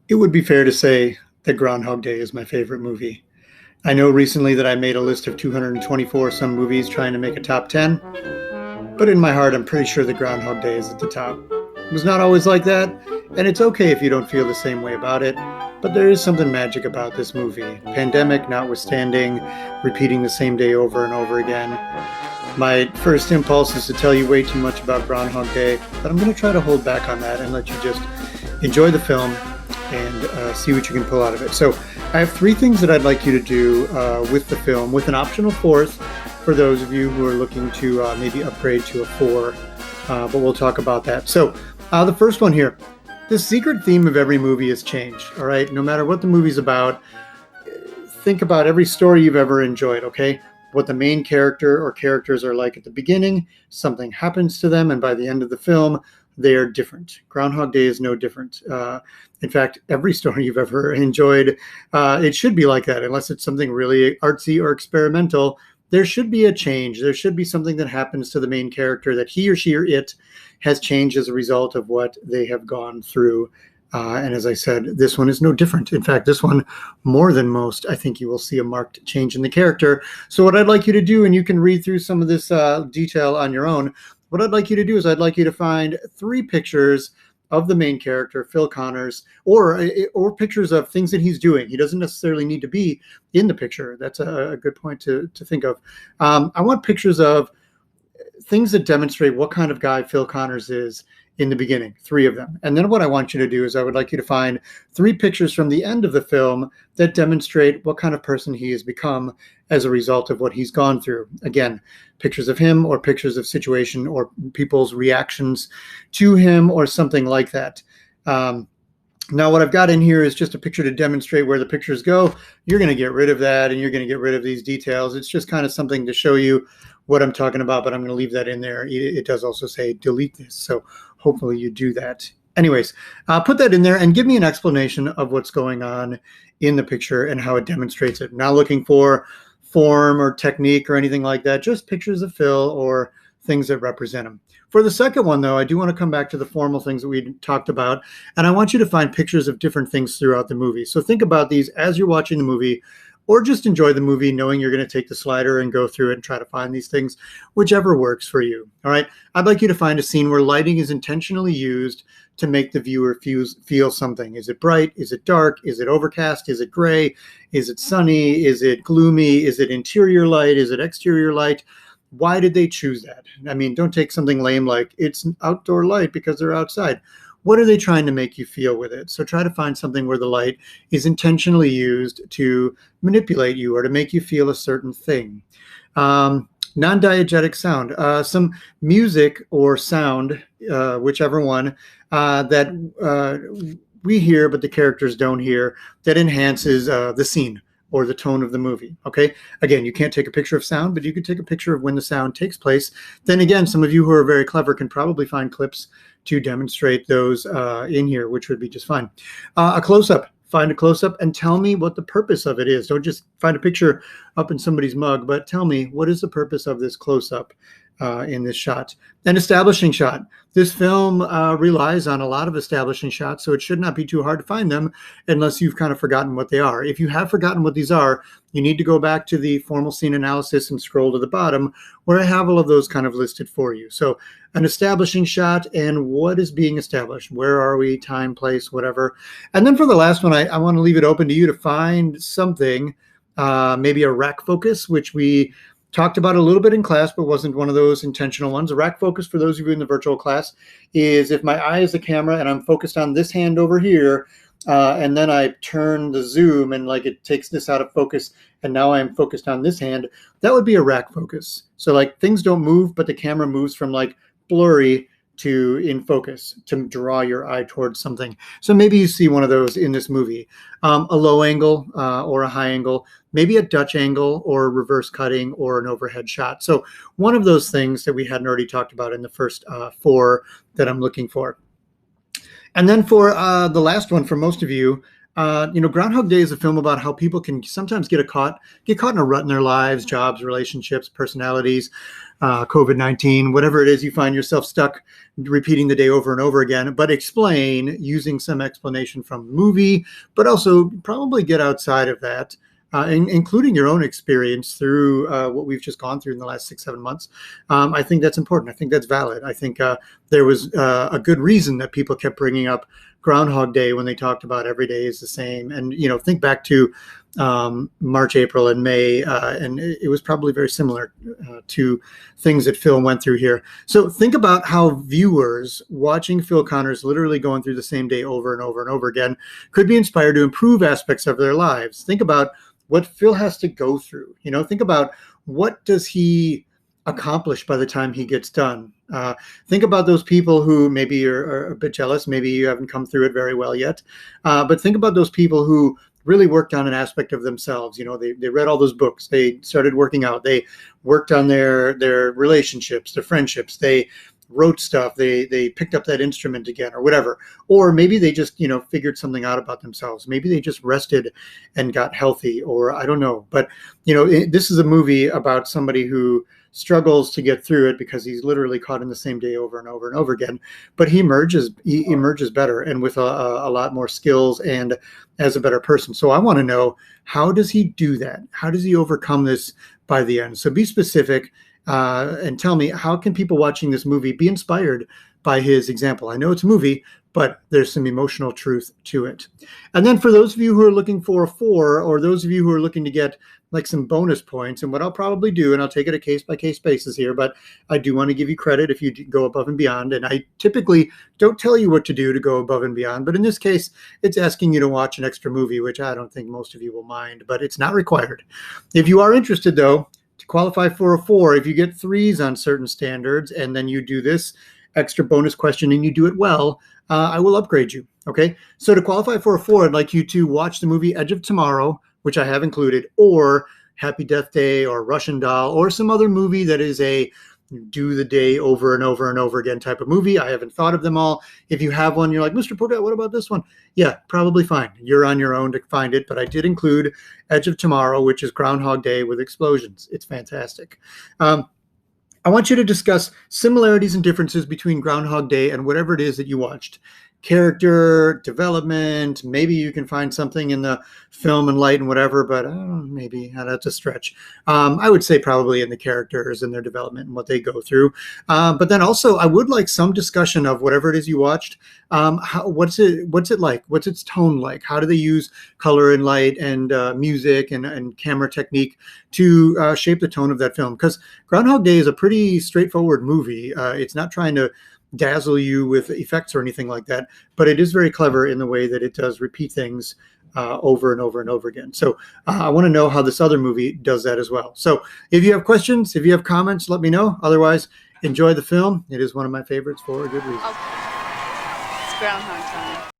It would be fair to say that Groundhog Day is my favorite movie. I know recently that I made a list of 224 some movies trying to make a top 10, but in my heart, I'm pretty sure that Groundhog Day is at the top. It was not always like that, and it's okay if you don't feel the same way about it, but there is something magic about this movie. Pandemic notwithstanding, repeating the same day over and over again. My first impulse is to tell you way too much about Groundhog Day, but I'm going to try to hold back on that and let you just enjoy the film and see what you can pull out of it. So I have three things that I'd like you to do with the film, with an optional fourth for those of you who are looking to maybe upgrade to a four, but we'll talk about that. So the first one here, the secret theme of every movie is change, all right? No matter what the movie's about, think about every story you've ever enjoyed, okay? What the main character or characters are like at the beginning, something happens to them, and by the end of the film, they are different. Groundhog Day is no different. In fact, every story you've ever enjoyed, it should be like that, unless it's something really artsy or experimental. There should be a change. There should be something that happens to the main character that he or she or it has changed as a result of what they have gone through. And as I said, this one is no different. In fact, this one, more than most, I think you will see a marked change in the character. So what I'd like you to do, and you can read through some of this detail on your own, what I'd like you to do is I'd like you to find three pictures of the main character, Phil Connors, or pictures of things that he's doing. He doesn't necessarily need to be in the picture. That's a good point to think of. I want pictures of things that demonstrate what kind of guy Phil Connors is in the beginning, three of them. And then what I want you to do is I would like you to find three pictures from the end of the film that demonstrate what kind of person he has become as a result of what he's gone through. Again, pictures of him or pictures of situation or people's reactions to him or something like that. Now, what I've got in here is just a picture to demonstrate where the pictures go. You're going to get rid of that, and you're going to get rid of these details. It's just kind of something to show you what I'm talking about, but I'm going to leave that in there. It does also say delete this, so hopefully you do that. Anyways, put that in there and give me an explanation of what's going on in the picture and how it demonstrates it. Not looking for form or technique or anything like that, just pictures of Phil or things that represent him. For the second one, though, I do want to come back to the formal things that we talked about, and I want you to find pictures of different things throughout the movie. So think about these as you're watching the movie, or just enjoy the movie knowing you're going to take the slider and go through it and try to find these things, whichever works for you. All right. I'd like you to find a scene where lighting is intentionally used to make the viewer feel something. Is it bright? Is it dark? Is it overcast? Is it gray? Is it sunny? Is it gloomy? Is it interior light? Is it exterior light? Why did they choose that? I mean, don't take something lame like it's an outdoor light because they're outside. What are they trying to make you feel with it? So try to find something where the light is intentionally used to manipulate you or to make you feel a certain thing. Non-diegetic sound, some music or sound, whichever one, that we hear but the characters don't hear, that enhances the scene or the tone of the movie, okay? Again, you can't take a picture of sound, but you can take a picture of when the sound takes place. Then again, some of you who are very clever can probably find clips to demonstrate those in here, which would be just fine. A close-up. Find a close-up and tell me what the purpose of it is. Don't just find a picture up in somebody's mug, but tell me what is the purpose of this close-up in this shot. An establishing shot. This film relies on a lot of establishing shots, so it should not be too hard to find them unless you've kind of forgotten what they are. If you have forgotten what these are, you need to go back to the formal scene analysis and scroll to the bottom where I have all of those kind of listed for you. So an establishing shot and what is being established. Where are we? Time, place, whatever. And then for the last one, I want to leave it open to you to find something, maybe a rack focus, which we talked about a little bit in class, but wasn't one of those intentional ones. A rack focus, for those of you in the virtual class, is if my eye is the camera and I'm focused on this hand over here, and then I turn the zoom and like it takes this out of focus, and now I'm focused on this hand, that would be a rack focus. So like things don't move, but the camera moves from like blurry to in focus to draw your eye towards something. So maybe you see one of those in this movie. A low angle or a high angle, maybe a Dutch angle or reverse cutting or an overhead shot. So one of those things that we hadn't already talked about in the first four that I'm looking for. And then for the last one, for most of you, Groundhog Day is a film about how people can sometimes get caught in a rut in their lives, jobs, relationships, personalities, COVID-19, whatever it is you find yourself stuck repeating the day over and over again, but explain using some explanation from the movie, but also probably get outside of that, including your own experience through what we've just gone through in the last 6-7 months. I think that's important. I think that's valid. I think there was a good reason that people kept bringing up Groundhog Day when they talked about every day is the same. And, think back to March, April, and May, and it was probably very similar to things that Phil went through here. So think about how viewers watching Phil Connors literally going through the same day over and over and over again could be inspired to improve aspects of their lives. Think about what Phil has to go through. Think about what does he accomplish by the time he gets done. Think about those people who maybe are a bit jealous. Maybe you haven't come through it very well yet. But think about those people who really worked on an aspect of themselves. They read all those books. They started working out. They worked on their relationships, their friendships. They wrote stuff. They picked up that instrument again or whatever. Or maybe they just, figured something out about themselves. Maybe they just rested and got healthy, or I don't know. But, this is a movie about somebody who struggles to get through it because he's literally caught in the same day over and over and over again. But he emerges better and with a lot more skills and as a better person. So I want to know, how does he do that? How does he overcome this by the end? So be specific and tell me, how can people watching this movie be inspired by his example? I know it's a movie, but there's some emotional truth to it. And then for those of you who are looking for a 4, or those of you who are looking to get like some bonus points, and what I'll probably do, and I'll take it a case-by-case basis here, but I do want to give you credit if you go above and beyond. And I typically don't tell you what to do to go above and beyond, but in this case, it's asking you to watch an extra movie, which I don't think most of you will mind, but it's not required. If you are interested, though, to qualify for a 4, if you get 3s on certain standards, and then you do this extra bonus question and you do it well, I will upgrade you. Okay. So to qualify for a 4, I'd like you to watch the movie Edge of Tomorrow, which I have included, or Happy Death Day, or Russian Doll, or some other movie that is a do the day over and over and over again type of movie. I haven't thought of them all. If you have one, you're like, Mr. Portet, what about this one? Yeah, probably fine. You're on your own to find it, but I did include Edge of Tomorrow, which is Groundhog Day with explosions. It's fantastic. I want you to discuss similarities and differences between Groundhog Day and whatever it is that you watched. Character development, maybe you can find something in the film and light and whatever, but maybe that's a stretch. I would say probably in the characters and their development and what they go through. But then also, I would like some discussion of whatever it is you watched. What's it like? What's its tone like? How do they use color and light and music and camera technique to shape the tone of that film? Because Groundhog Day is a pretty straightforward movie. It's not trying to dazzle you with effects or anything like that, but it is very clever in the way that it does repeat things over and over and over again. So I want to know how this other movie does that as well. So if you have questions, if you have comments, let me know. Otherwise, enjoy the film. It is one of my favorites for a good reason. Okay. It's Groundhog time.